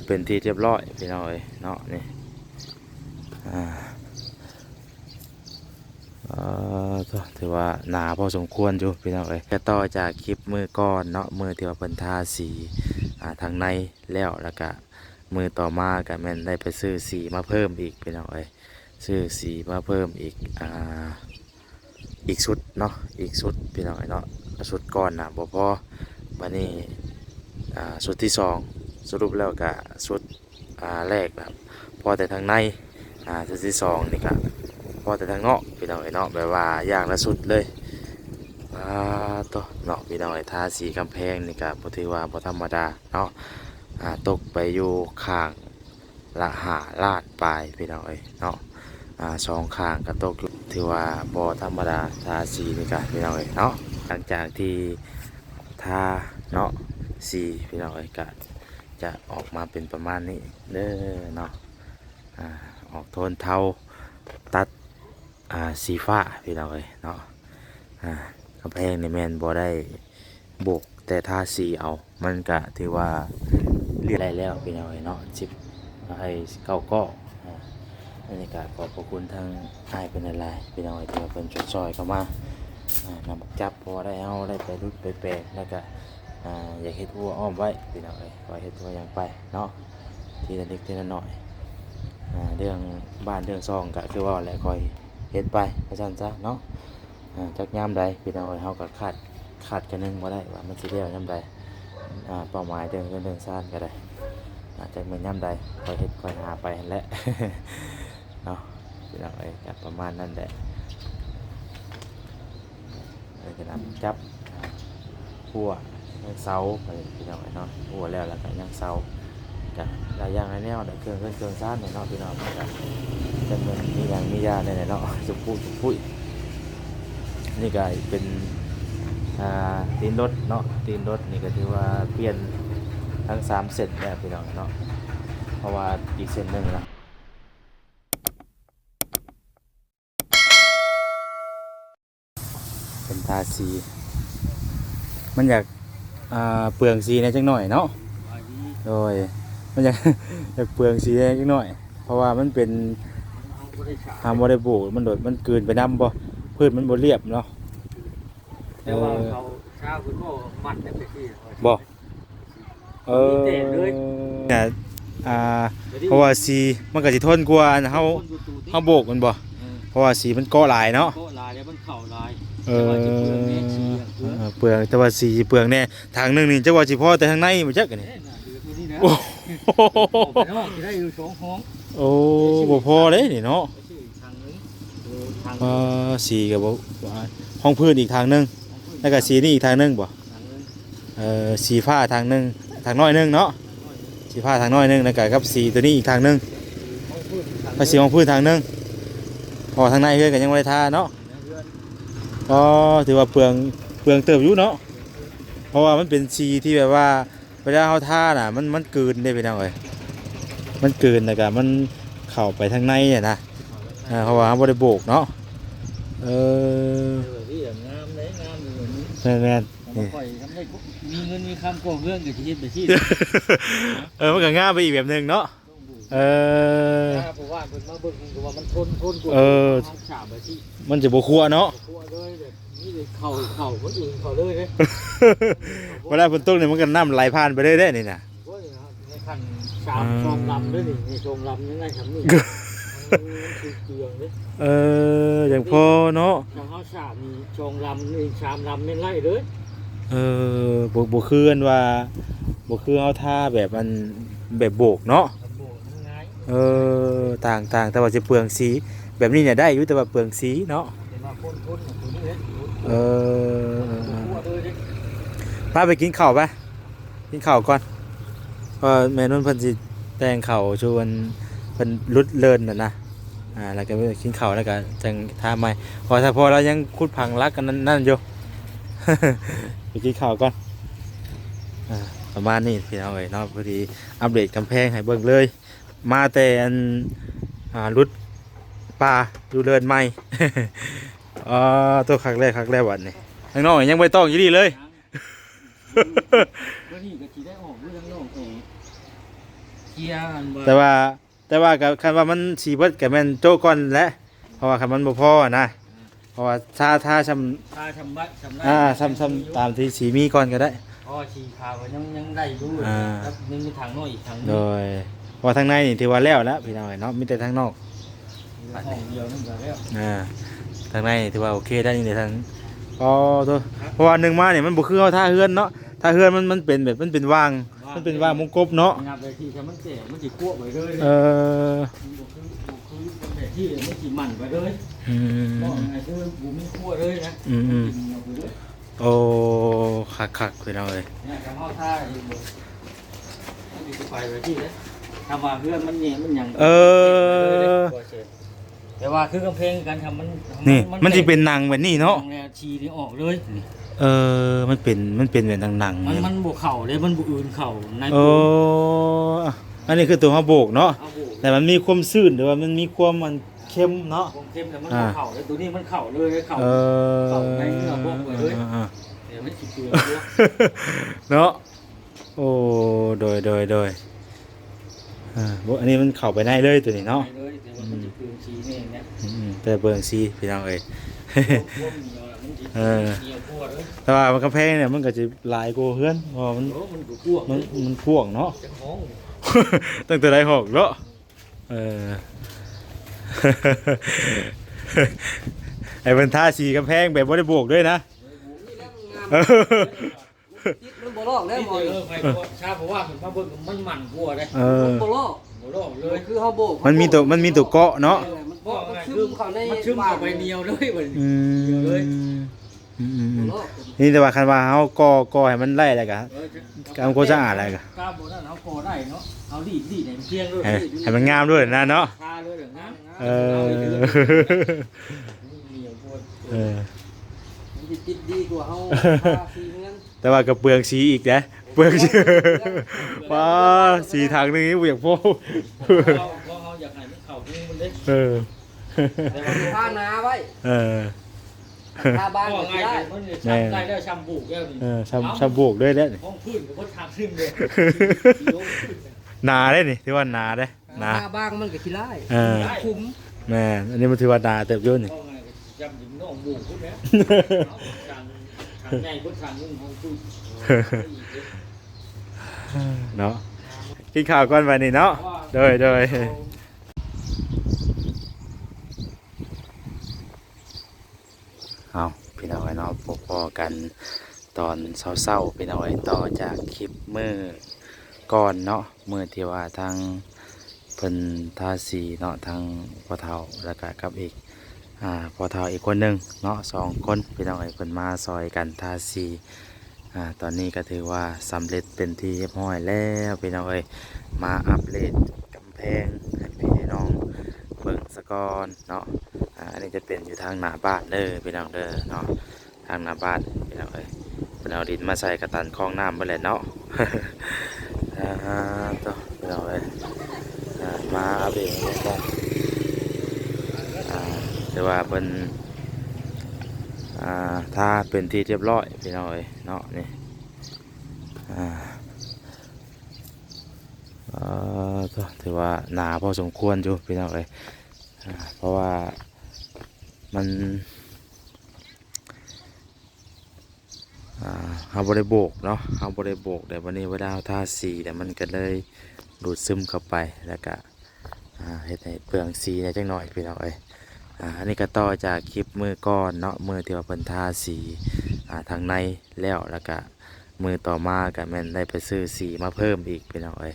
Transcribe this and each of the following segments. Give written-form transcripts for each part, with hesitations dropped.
เป็นที่เรียบร้อยพี่น้องเอ้ยเนาะนี่อ่าถือว่าหนาพอสมควรอยู่พี่น้องเอ้ยก็ต่อจากคลิปมือก่อนเนาะมือที่ว่าเพิ่นทาสีทางในแล้วก็มือต่อมาก็แม่นได้ไปซื้อสีมาเพิ่มอีกพี่น้องเอ้ยซื้อสีมาเพิ่มอีกอีกชุดเนาะอีกชุดพี่น้องเอ้ยเนาะชุดก่อนนะบ่พอบัดนี้ชุดที่สองสรุปแล้วก็ชุดแรกนะพอแต่ทางในชุดที่สองนี่ก็พอแต่ทางนอกพี่น้องเอ้ยเนาะแบบว่าอย่างละชุดเลยตัวเนาะพี่น้องเอ้ยทาสีกำแพงนี่ก็บ่ถือว่าบ่ธรรมดาเนาะตกไปอยู่ข้างละ5 ล้านปลายพี่น้องเอ้ยเนาะสองข้างก็ตกอยู่ถือว่าบ่ธรรมดาทาสีนี่ก็พี่น้องเอ้ยเนาะหลังจากที่ทาเนาะสีพี่น้องเอ้ยก็จะออกมาเป็นประมาณนี้เด้อเนาะออกโทนเทาตัดสีฟ้าพี่น้องเอ้ยเนาะกำแพงในแมนบ่ได้โบกแต่ทาสีเอามันก็ถือว่าเรียบได้แล้วพี่น้องเอ้ยเนาะจิบให้เก้าก็อันนี้ก็ขอบพระคุณทางอ้ายเป็นอะไรพี่น้องเอ้ยที่ว่าเป็นช่วยๆเข้ามานำจับพอได้เอาได้ไปรุดไปแปลงแล้วก็อยากเฮ็ดวัวอ้อมไว้พี่น้องเอ้ยก็เฮ็ดตัวอย่างไปเนาะทีละนิดทีละหน่อยเรื่องบ้านเรื่องซองก็คือว่าแหละคอยเฮ็ดไปเพราะฉะนั้นซะเนาะจักยามใดพี่น้องเอ้ยเฮาก็คาดกันนึงบ่ได้ว่ามันสิแล้วยามใดเป้าหมายเรื่องซ่านก็ได้จักแม่นยามใดคอยเฮ็ดคอยหาไปนั่นแหละ เนาะพี่น้องเอ้ยก็ประมาณนั้นแหละก็นำจับหัวยังเสาไปพี่น้องเนาะหัวแล้วก็ยังเสาจ้ะหลายอย่างหลายแนวได้เครื่องซ่านเนาะพี่น้องก็จะเป็นมีอย่างมียาในเนาะสุปุ้ยนี่ก็เป็นตีนรถเนาะตีนรถนี่ก็ถือว่าเปลี่ยนทั้ง3 เส้นแล้วพี่น้องเนาะเพราะว่าอีกเส้นหนึ่งนะเป็นทาสีมันอยากเปลืองสีในจังหน่อยเนาะโดยมันอยากเปลืองสีในจังหน่อยเพราะว่ามันเป็นทำบริบูรณ์มันโดดมันเกินไปน้ำบ่พืชมันบ่เรียบเนาะแต่ว่าเขาเช้าคุณพ่อมัดไปที่บ่เนี่ยเพราะว่าสีมันก็สิทนกว่าเฮาโบกมันบ่เพราะว่าสีมันเกาะหลายเนาะเกาะหลายแล้วมันเข่าหลายเปลืองแต่ว่าสีเปลืองแน่ทางนึงนี่จักว่าสิพอแต่ทางในบ่จักกันนี่โอ้ได้อยู่2 ห้องโอ้บ่พอเด้นี่เนาะสีก็บ่ห้องพื้นอีกทางนึงแล้วก็สีนี่อีกทางนึงบ่สีฟ้าทางนึงทางน้อยนึงเนาะสีฟ้าทางน้อยนึงแล้วก็กับสีตัวนี้อีกทางนึงก็สีห้องพื้นทางนึงพอทางในเฮือนก็ยังบ่ได้ทาเนาะถือว่าเปลืองเติบอยู่เนาะเพราะว่ามันเป็นสีที่แบบว่าเวลาเฮาทาน่ะมันกลืนได้ไปหน่อยมันกลืนแล้วก็มันเข้าไปทางในอ่ะนะเพราะว่าบ่ได้โบกเนาะงามเลยงามอยู่นี้แม่นมีเงินมีคำก่อเรื่องกับชีวิตไปที่มันก็ง่ายไปอีกแบบนึงเนาะเพราะว่าเพิ่นมาเบิ่งก็ว่ามันทนกว่าฉาบไปที่มันจะบ่คั่วเนาะคั่วเลยแบบนี่เลยเข่าคนอื่นเขาเลยเด้เวลาฝนตกนี่มันก็น้ำไหลผ่านไปเรื่อยๆนี่น่ะโอ้ยในคันชมลำด้วยนี่ในชมลำยังไงครับนี่มันคือเกลืองเด้อย่างพอเนาะถ้าเฮาฉาบนี่ชมลำนี่3 ลำแม่นไล่เด้บ่คือกันว่าบ่คือเอาท่าแบบมันแบบโบกเนาะต่างแต่ว่าจะเปลืองสีแบบนี้เนี่ยได้อยู่แต่ว่าเปลืองสีเนาะพาไปกินข้าวป่ะกินข้าวก่อนแม่นุ่นเพิ่นสิแต่งข้าวชวนเพิ่นรุดเลินนะแล้วก็ไปกินข้าวแล้วก็จังท่าใหม่พอเรายังคุดพังรักกันนั่นอยู่ ไปกินข้าวก่อนประมาณนี้พี่น้องเอ้ยเนาะพอดีอัปเดตกำแพงให้เบิ่งเลยมาแต่รุดป่าดูเลินใหม่ ตัวคักแรกวันนี้ข้างนอกยังไม่ต้องอยู่ดีเลย เกียร์อัน แต่ว่าก็คันว่ามันสิเบิดก็แม่นโจ้ก่อนแหละเพราะว่าคันมันบ่พอนะเพราะว่าถ้าชำ ถ้าทำบัตรทำได้ ซ้ำๆตามที่สีมีก่อนก็ได้ อ๋อชีขาวยังได้อยู่ครับยังมีทางน้อยอีกทางนึ โด ง ยเพราะทางในนี่ถือว่าแล้วพี่น้องเนาะมีแต่ทางนอก ห้องเดียวนั่นก็แล้ว ทางในถือว่าโอเคได้นี่ทางอ๋อตัวเพราะว่าหนึ่งมาเนี่ยมันบ่คือเอาท่าเฮือนเนาะท่าเฮือนมันเป็นแบบมันเป็นว่างมันเป็นว่างมงกบเนาะ งับไปที่ถ้ามันแก่มันสิคั่วไปเลย เออ บ่คือแบบที่มันสิมันไปเลย อืม บ่ไงคือบ่มีคั่วเลยนะ อืม กินเอาไปเลย โอ้คักพี่น้องเอ้ย เนี่ยทำเอาท่าอยู่บ่มันสิไปไปที่เลยทำว่าเพื่อนมันเนี่ยมันหยังแต่ว่าคือกำแพงการทำมัน นี่มันสิเป็นหนังแบบนี้เนาะ แนวชีนี่ออกเลย มันเป็นแบบหนังๆ มันบวกเข่าเลยมันบวกอื่นเข่าใน โอ้อันนี้คือตัวเฮาโบกเนาะ เอาบวก แต่มันมีความซื่นหรือว่ามันมีความมันเข้มเนาะ วงเข้มแต่มันบวกเข่าเลยตัวนี้มันเข่าเลยเข่า เข่าในเนื้อบวกไปเลยเดี๋ยวมันสิเกลือตัว เนาะโอ้โดยอันนี้มันเข้าไปได้เลยตัวนี้เนาะ เลยแต่ว่ามันจะเกลือชีนี่เนี่ย แต่เบิ่งซีพี่น้องเอ้ย พวกเหนียวมันจะ เออ เหนียวพวดเลย แต่ว่ามันกระแพงเนี่ยมันก็จะหลายกว่าเพื่อนเพราะมัน โอ้มันกูกลัว มันพ่วงเนาะ จะห้อง ตั้งแต่ได้หอกเนาะไอ้บรรท่าสีกระแพงแบบบ่ได้โบกด้วยนะ มันบ่ลอกแล้ว นี่ หมอ เออไปชาเพราะว่าผมมาเบิ่งมันมันกลัวเลย มันบ่ลอก บ่รอดเล เลย ยคือเฮาโบก มันมีตัวเกาะเนาะ มันบ่ ว่า มัน ไง ซึ คือ มเข้าใน มันซึมเข้าไปเหนียวเลยมัน อืม เลย บ่ลอก นี่แต่ว่าคันว่าเฮาก่อให้มันไล่แล้วก็ การโฆษณาอะไรกัน กล้าบนนั้นเอาโกได้เนาะเอาดีให้มันเพียงด้วย ให้มันงามด้วยนะเนาะ ทาเลยเดี๋ยวนะ เออ เหนียวปวด มันสิติดดีกว่าเฮาทาสีงั้น แต่ว่ากับเปลืองสีอีกนะเปลืองสีว้าสีทางนึงนี่บ่อยากโพ เราอยากให้มันเข่านี่มันได้ เออ แต่ว่า ทาหนาไว้ เออ ทาบาง ก็ ก็ ง่าย ได้ มันช้ำได้แล้วช้ำบุกแล้วนี่ ชำโบกด้วยเนี่ย ห้องพื้นกับพดทางขึ้นเลย หนาได้นี่ที่ว่าหนาได้หนา ทาบางมันก็ขี้ร้าย เออ คุ้ม แม่นอันนี้มันถือว่าหนาเติบโยนนี่ ก็ง่ายจำถึงน้องบุกพุ่นแล้วทางใหญ่พุ่นทางนึงห้องพื้น เนาะกินข้าวก่อนวันนี้เนาะโดยเอาพี่น้องไอ้เนาะพอกันตอนเศร้าๆพี่น้องไอ้ต่อจากคลิปมือก่อนเนาะมือที่ว่าทางเพิ่นทาสีเนาะทางพ่อเฒ่าแล้วก็กับอีกพ่อเฒ่าอีกคนหนึ่งเนาะ2 คนพี่น้องไอ้เพิ่นมาซอยกันทาสีตอนนี้ก็ถือว่าสำเร็จเป็นที่เรียบร้อยแล้วพี่น้องเอ้ยมาอัปเดตกำแพงให้พี่น้องเบิ่งสะก่อนเนาะอันนี้จะเป็นอยู่ทางหน้าบ้านเด้อพี่น้องเด้อเนาะทางหน้าบ้านพี่น้องเอ้ยเป็นเอาดินมาใส่กระตันคลองน้ำไปเลยเนาะ ต่อพี่น้องเอ้ยมาอัปเดตกันแต่ว่าเป็นถ้าเป็นที่เรียบร้อยพี่น้องเอ้ยเนาะนี่ถือว่าหนาพอสมควรอยู่พี่น้องเอ้ยเพราะว่ามันเฮาบ่ได้โบกเนาะเฮาบ่ได้โบกแต่วันนี้เวลาเฮาทาสีแต่มันก็เลยดูดซึมเข้าไปแล้วก็เฮ็ดให้เปลืองสีได้จังหน่อยพี่น้องเอ้ยอันนี้ก็ต่อจากคลิปมือก่อนเนาะมือที่ว่าเพิ่นทาสีทางในแล้วก็มือต่อมาก็แม่นได้ไปซื้อสีมาเพิ่มอีกพี่น้องเอ้ย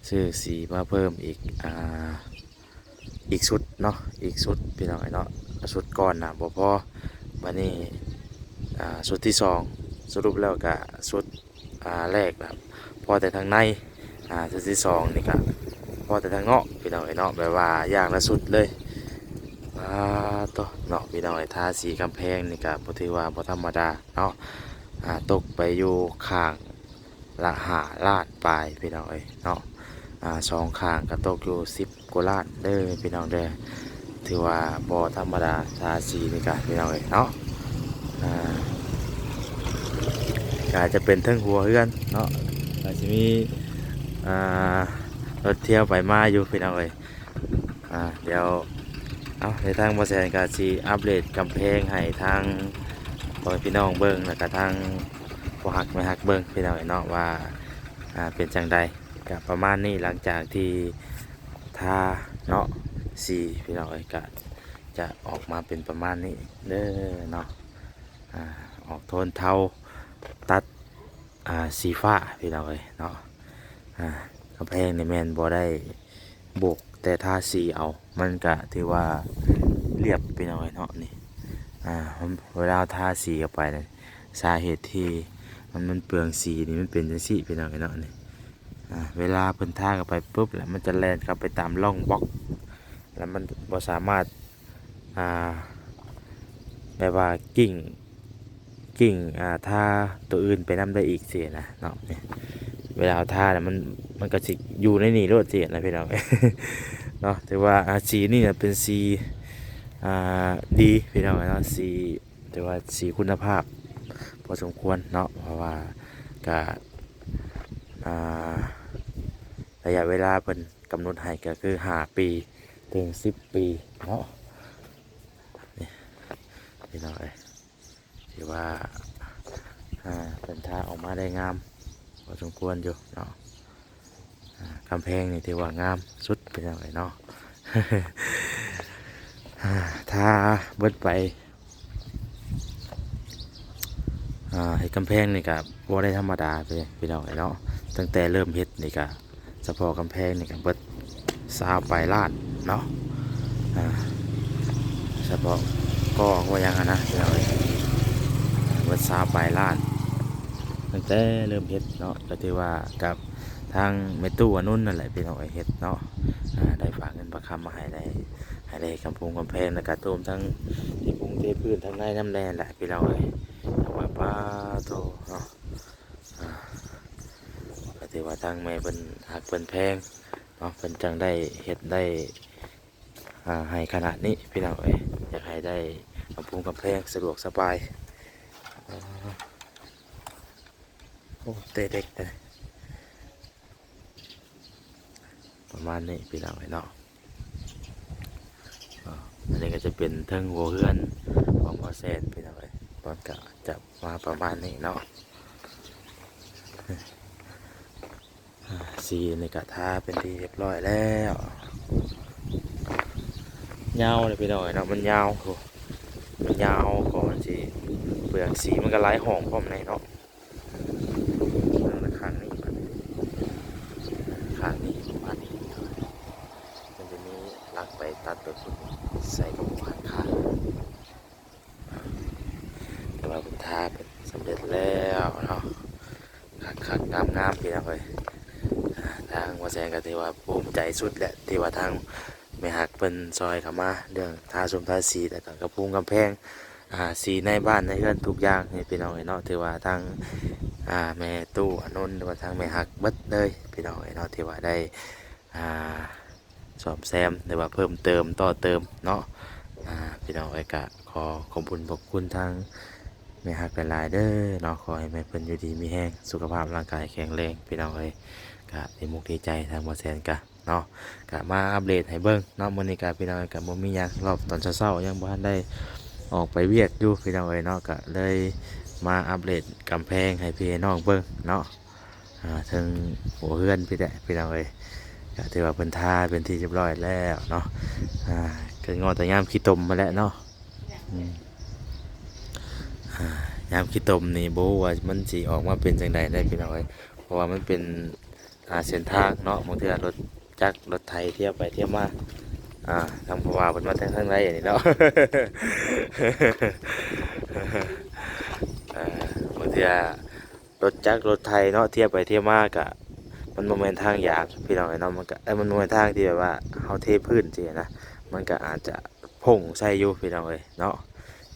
ซื้อสีมาเพิ่มอีกชุดเนาะอีกชุดพี่น้องเอ้ยเนาะชุดก่อนบ่พอบัดนี้ชุดที่2สรุปแล้วก็ชุดแรกแบบพอแต่ทางในชุดที่2นี่ก็พอแต่ทางนอกพี่น้องเอ้ยเนาะแบบว่าอย่างละชุดเลยต่อเนาะพี่น้องไอ้ทาสีกำแพงนี่ก็บ่ถือว่าบ่ธรรมดาเนาะตกไปอยู่ข้างละ5 ล้านปลายพี่น้องเอ้ยเนาะ2 ข้างก็ตกอยู่10 กว่าล้านเด้อพี่น้องเด้อถือว่าบ่ธรรมดาทาสีนี่ก็พี่น้องเอ้ยเนาะก็จะเป็นเทิงหัวเฮือนเนาะก็จะมี รถเที่ยวไปมาอยู่พี่น้องเอ้ยเดี๋ยวเอาในทางบ่แซนก็สิอัปเดตกำแพงให้ทางพ่อแม่พี่น้องเบิ่งแล้วก็ทางบ่ฮักไม่ฮักเบิ่งพี่น้องเอ้ยเนาะว่าเป็นจังใดก็ประมาณนี้หลังจากที่ทาเนาะสีพี่น้องเอ้ยก็จะออกมาเป็นประมาณนี้เด้อเนาะออกโทนเทาตัดสีฟ้าพี่น้องเอ้ยเนาะกำแพงในแมนบ่ได้โบกแต่ทาสีเอามันก็ถือว่าเรียบพี่น้องเอ้ยเนาะนี่เวลาทาสีเข้าไปเนี่ยสาเหตุที่มันเปลืองสีนี่มันเป็นจังซี่พี่น้องเอ้ยเนาะนี่เวลาเพิ่นทาเข้าไปปุ๊บแล้วมันจะแล่นเข้าไปตามร่องบล็อกแล้วมันบ่สามารถแบบว่ากิ่งถ้าตัวอื่นไปนำได้อีกเสียนะเนาะเวลาเอาท่าเนี่ยมันก็สิอยู่ในนี่รถเสียนะพี่น้อง เนาะแต่ว่าสีนี่เนี่ยเป็นสีดีพี่น้องเนาะสีแต่ว่าสีคุณภาพพอสมควรเนาะเพราะว่าก็ระยะเวลาเพิ่นกำหนดให้ก็คือ5 ปีถึง10 ปีเนาะนี่พี่น้องถือว่าเป็นท่าออกมาได้งามพอสมควรอยู่เนาะกำแพงนี่ถือว่างามสุดเป็นยังไงเนาะ ถ้าเบิดไปให้กำแพงนี่ก็บ่ได้ธรรมดาไปพี่น้องเนาะตั้งแต่เริ่มเฮ็ดนี่ก็เฉพาะกำแพงนี่ก็เบิด20 ปลายล้านเนาะเฉพาะก็ว่ายังนะพี่น้องเบิด20 ปลายล้านตั้งแต่เริ่มเฮ็ดเนาะก็ถือว่ากับทางเมตู้อนุ่นนั่นแหละพี่น้องเฮ็ดเนาะได้ฝากเงินประคำมาให้ได้กำแพงแล้วก็ตูมทั้งที่พุงเทพื้นทั้งในน้ำแดงแหละพี่น้องเอาไว้ป้าโตเนาะก็ถือว่าทางแม่เป็นหักเป็นแพงเนาะเป็นจังได้เฮ็ดได้ให้ขนาดนี้พี่น้องอยากให้ได้กำแพงสะดวกสบายโอ้เตะเด็กเลยประมาณนี้พี่น้องเนาะอันนี้ก็จะเป็นเทิงหัวเฮือนของพ่อแซนพี่น้องตอนก็จะมาประมาณนี้เนาะสีในกระทาเป็นที่เรียบร้อยแล้วยาวเลยพี่น้องเนาะมันยาวก่อนสิเปลือกสีมันก็ไหลห่องพร้อมในเนาะข้างนี้ประมาณนี้มันจะมีลักไปตัดตัวสุดใส่กับขวานขาแต่ว่าผมทาเป็นสำเร็จแล้วเนาะขัดงามพี่น้องทางว่าแซงก็ถือว่าภูมิใจสุดแหละที่ว่าทางไม่หักเป็นซอยเข้ามาเรื่องทาสีแต่ก็กระพุ้งกำแพงสีในบ้านในเรือนทุกอย่างนี่พี่น้องเนาะถือว่าทางแม่ตู้อนุนหรือว่าทางแม่หักเบิดเลยพี่น้องเนาะถือว่าได้สอบแซมหรือว่าเพิ่มเติมต่อเติมเนาะพี่น้องก็ขอขอบคุณทางแม่หักหลายๆเด้อเนาะขอให้แม่เพิ่นอยู่ดีมีแห้งสุขภาพร่างกายแข็งแรงพี่น้องก็ดีมุกดีใจทางบ่แซนกะเนาะก็มาอัปเดตให้เบิ่งเนาะมื้อนี้ก็พี่น้องก็บ่มีหยังรอบตอนเช้าๆยังบ่ทันได้ออกไปเวียกอยู่พี่น้องเนาะก็เลยมาอัปเดตกำแพงให้พี่น้องเบิ่งเนาะถึงหัวเฮือนพี่น้องก็ถือว่าเพิ่นทาเป็นที่เรียบร้อยแล้วเนาะก็งอแต่ยามขี้ตมมาแล้วเนาะยามขี้ตมนี่บ่ว่ามันสิออกมาเป็นจังไดได้พี่น้องเพราะว่ามันเป็นเส้นทางเนาะบางทีรถจักรรถไถเที่ยวไปเที่ยวมาทางพว่าเป็นมาทางไรอย่างนี้เนาะ บางทีรถจักรรถไถเนาะเที่ยวไปเที่ยวมากะมันโมเมนทางยากพี่น้องเนาะมันก็มันโมเมนทางที่แบบว่าเขาเทพื้นสินะมันก็อาจจะพุ่งใส่อยู่พี่น้องเนาะ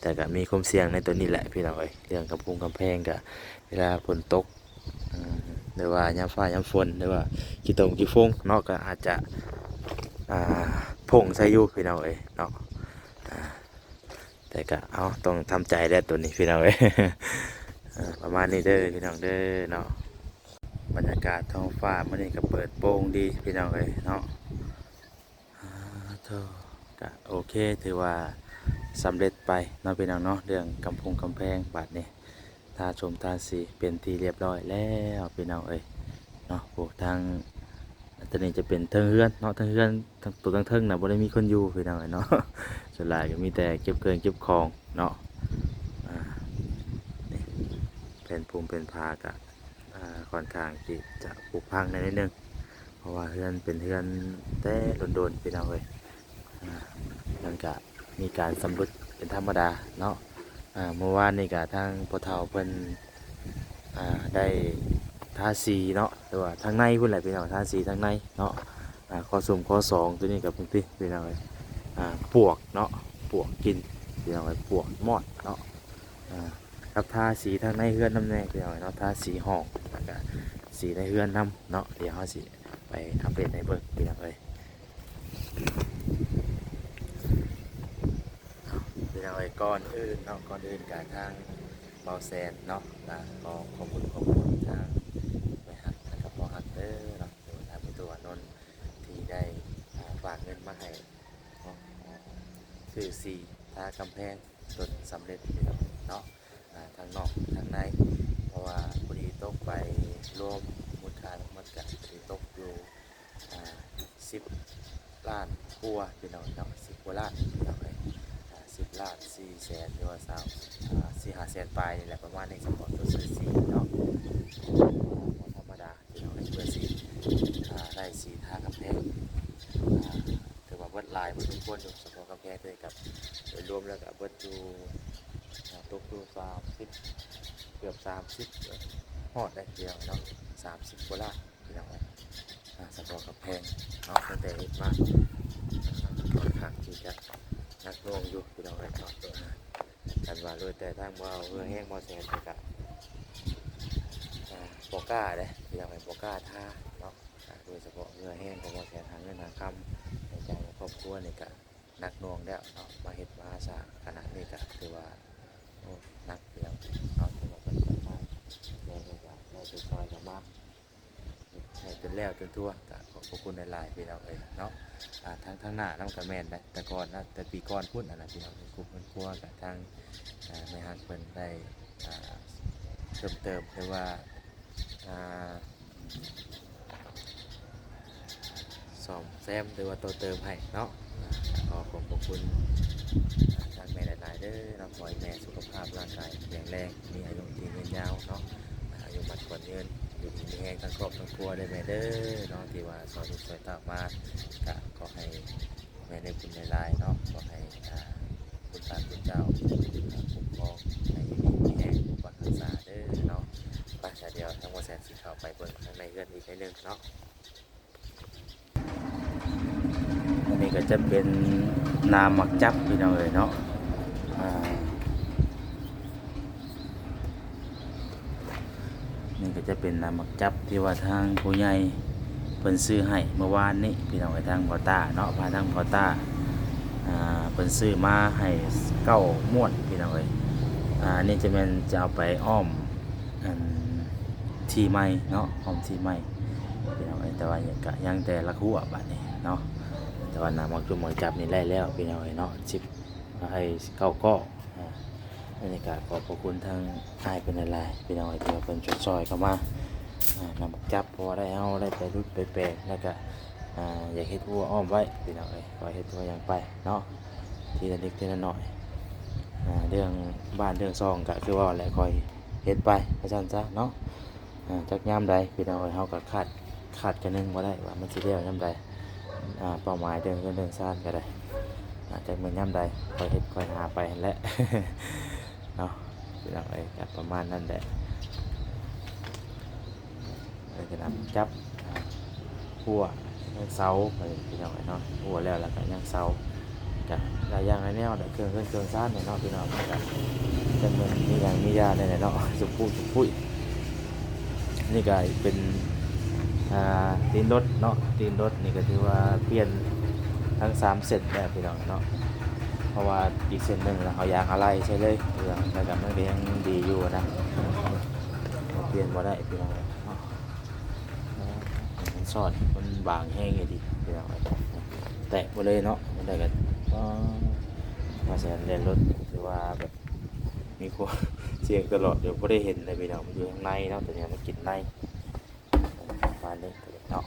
แต่ก็มีความเสี่ยงในตัวนี้แหละพี่น้องเรื่องกำแพงก็เวลาฝนตกหรือว่ายามฟ้ายามฝนหรือว่าขี้ตมขี้ฟงเนาะก็อาจจะพุ่งใส่อยู่พี่น้องเนาะแต่ก็ต้องทำใจแล้วตัวนี้พี่น้องประมาณนี้เด้อพี่น้องเด้อเนาะ บรรยากาศท้องฟ้ามื้อนี้ก็เปิดโปร่งดีพี่น้องเอ้ยเนาะโธ่ก็โอเคถือว่าสำเร็จไปเนาะพี่น้องเนาะเรื่องกำแพงบัดนี้ทาชมทาสีเป็นที่เรียบร้อยแล้วพี่น้องเอ้ยเนาะโอ้ทางตอนนี้จะเป็นเทิงเฮือนเนาะเทิงเฮือนทั้งตัวทั้งเทิงน่ะบ่ได้มีคนอยู่พี่น้องเอ้ยเนาะ ส่วนหลายก็มีแต่เก็บเกินเก็บของเนาะอ่านี่เป็นภูมิเป็นพากะค่อนข้างที่จะผุพังในนิดนึงเพราะว่าเฮือนเป็นเฮือนแต่โดนๆพี่น้องเอ้ยนั่นก็มีการสำรุดเป็นธรรมดาเนาะเมื่อวานนี่ก็ทางพ่อเฒ่าเพิ่นได้ทาสีเนาะหรือว่าทางในพุ่นแหละพี่น้องทาสีทางในเนาะข้อสุ่มข้อสองตัวนี้กับพุ่นพี่น้องเอ้ยปวกเนาะปวกกินพี่น้องเอ้ยปวกมอดเนาะกับทาสีทางในเฮือนน้ำแน่พี่น้องเอ้ยเนาะทาสีห้องแล้วก็สีในเฮือนน้ำเนาะเดี๋ยวเฮาสิไปอัปเดตในเบิ่งพี่น้องเอ้ยพี่น้องเอ้ยก่อนอื่นเนาะก่อนอื่นการทางเบาแซนเนาะขอขอบคุณทางไปหักแล้วก็พอหักเด้อเนาะโดยทางตัวอนนท์ที่ได้ฝากเงินมาให้เนาะซื้อสีทากำแพงจนสำเร็จพี่น้องเนาะทางนอกทางในเพราะว่าพอดีตกไปรวมมูลค่าทั้งหมดกันพอดีตกอยู่10 ล้านกว่าพี่น้องเนาะ10 กว่าล้านพี่น้องเลย10 ล้าน4 แสนหรือว่า4-5 แสนปลายนี่แหละประมาณนี้เฉพาะตัวซื้อสีเนาะธรรมดาพี่น้องเลยเพื่อสีได้สีทากำแพงถือว่าเบิดลายเบิดทุกคนอยู่เฉพาะกำแพงด้วยกับโดยรวมแล้วกับเบิดอยู่ตกอยู่30เกือบ30ฮอดได้เดียวเนาะ30 กว่าล้านพี่น้องเลยเฉพาะกำแพงเนาะตั้งแต่เฮ็ดมาค่อนข้างที่จะนักลงอยู่พี่น้องเลยเนาะกันว่าเลยแต่ทางว่าเพื่อแห้งบ่แสนกับบ่กล้าเด้พี่น้องเลยบ่กล้าท่าเนาะโดยเฉพาะเพื่อแห้งของบ่แสนหาเงินหาคำในใจครอบครัวนี่ก็นักหน่วงแล้วเนาะมาเฮ็ดมาสร้างขนาดนี้ก็ถือว่านักเดียวเนาะถือว่าเป็นมาแล้วก็ได้ไปซอยกันมาให้จนแล้วจนทั่วก็ขอบคุณหลายๆพี่น้องเอ้ยเนาะทางหน้าน้ำกระแมนได้แต่ก่อนนะแต่ปีก่อนพุ่นอันนั้นพี่น้องกลุ่มเพิ่นครัวกับทางแม่ฮักเพิ่นได้เติมหรือว่าซ่อมแซมหรือว่าตัวเติมให้เนาะขอขอบคุณทางแม่หลายๆเด้อเนาะขอให้แม่สุขภาพร่างกายแข็งแรงมีอายุยืนยาวเนาะอายุมันควรยืนอยู่ดีมีแรงทั้งครอบทั้งครัวได้แม่เด้อเนาะที่ว่าสอนลูกสอนเต้ามาก็ขอให้แม่ได้บุญหลายๆเนาะขอให้คุณตาคุณเจ้าคุ้มครองให้มีแรงปกปักรักษาเด้อเนาะไปแต่เดียวทั้งหมดแสนสิเข้าไปเบิ่งข้างในเรือนอีกนิดนึงเนาะอันนี้ก็จะเป็นนาหมักจับพี่น้องเลยเนาะนี่ก็จะเป็นนาหมักจับที่ว่าทางผู้ใหญ่เพิ่นซื้อให้เมื่อวานนี้พี่น้องไปทางพอต้าเนาะพาทางพอต้าเพิ่นซื้อมาให้9 ม้วนพี่น้องเอ้ยนี่จะเป็นจะเอาไปอ้อมทีใหม่เนาะอ้อมทีใหม่พี่น้องเอ้ยแต่ว่ายังแต่ละหัวบัดนี้เนาะแต่ว่านาหมักจุ่มหมักจับนี่ไล่แล้วพี่น้องเอ้ยเนาะ10ให้9 ก้อบรรยากาศขอบพระคุณทางอ้ายเป็นอะไรพี่น้องไอ้ที่ว่าเป็นชดซอยเข้ามานำจับพอได้เอาได้ไปรุดไปแปลงแล้วก็อยากเฮ็ดวัวอ้อมไว้พี่น้องไอ้คอยเฮ็ดวัวอย่างไปเนาะทีละนิดทีละหน่อยเรื่องบ้านเรื่องซองก็คือว่าแหละคอยเฮ็ดไปอาจารย์ซะเนาะจักยามใดพี่น้องไอ้เฮาก็คาดกันนึงบ่ได้ว่ามันสิเลี้ยวยามใดเป้าหมายเรื่องซ่านก็ได้จากมือยามใดคอยเฮ็ดคอยหาไปหั่นแหละ เนาะพี่น้องเอ้ยประมาณนั้นแหละเลยจะนำจับหัวเสาไปพี่น้องเอ้ยเนาะหัวแล้วก็ยังเสากับหลายอย่างหลายแนวเครื่องซ่านเนี่ยเนาะพี่น้องกันจำนวนมีอย่างมียาเนี่ยเนาะสุปุ้ยนี่ก็เป็นตีนรถเนาะตีนรถนี่ก็ถือว่าเปลี่ยนทั้ง3 เส้นแล้วพี่น้องเนาะเพราะว่าอีกเส้นหนึ่งเขายางอะไรใช่เลยเรื่องแล้วก็มันก็ยังดีอยู่นะเปลี่ยนมาได้พี่น้อง ซอดมันบางแห้งอยู่ดีพี่น้องเอ้ยแตะหมดเลยเนาะมันได้กันก็มาแสนเรียนรถถือว่าแบบมีความ เสียงตลอดเดี๋ยวบ่ได้เห็นเลยพี่น้องมันอยู่ข้างในเนาะแต่เนี่ยมันกินในมาเลยเนาะ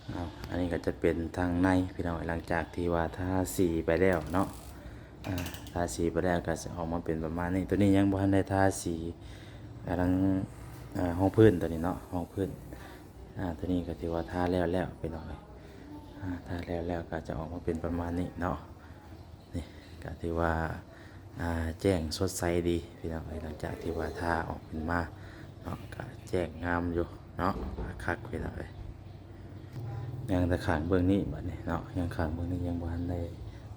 เอาอันนี้ก็จะเป็นทางในพี่น้องหลังจากที่ว่าทาสีไปแล้วเนาะทาสีไปแล้วก็จะออกมาเป็นประมาณนี้ตัวนี้ยังบ่ทันได้ทาสีกำลังห้องพื้นตัวนี้เนาะห้องพื้นตัวนี้ก็ถือว่าทาแล้วไปหน่อยทาแล้วก็จะออกมาเป็นประมาณนี้เนาะนี่ก็ถือว่าแจ้งสดใสดีพี่น้องหลังจากที่ว่าทาออกเป็นมาเนาะก็แจ้งงามอยู่เนาะคักพี่น้องยังแต่ขางเบื้องนี้บัดนี้เนาะยังขางเบื้องนี้ยังบ่ทันได้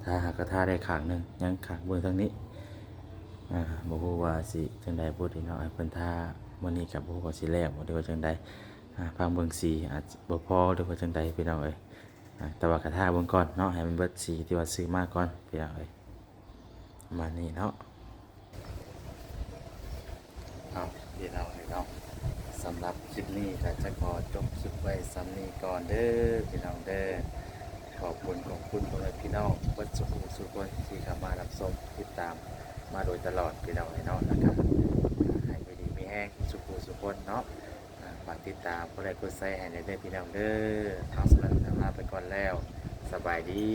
ทาหากกระทาได้ขางหนึงยังขางเบื้องทางนี้บ่ฮู้ว่าสิจังใดพูดถึงเนาะให้เพิ่นทามื้อนี้ก็บ่ฮู้ว่าสิแล้วบ่ได้ว่าจังใดฟังเบิ่งสีอาจบ่พอหรือว่าจังใดพี่น้องเอ้ยแต่ว่ากระทาเบิ่งก่อนเนาะให้มันเบิดสีที่ว่าซื้อมาก่อนพี่น้องเอ้ยประมาณนี้เนาะเอาพี่น้องเอ้ยเนาะสำหรับคลิปนี้ก็จะขอจบคลิปไว้ซ้ำนี้ก่อนเด้อพี่น้องเด้อขอบคุณพ่อแม่พี่น้องเบิดสุขคนที่เข้ามารับชมติดตามมาโดยตลอดพี่น้องเอ้ยเนาะนะครับให้อยู่ดีมีแห้งสุขคนเนาะฝากติดตามผู้ใดกดไลค์ให้ได้เด้อพี่น้องเด้อเอาสำหรับลาไปก่อนแล้วสบายดี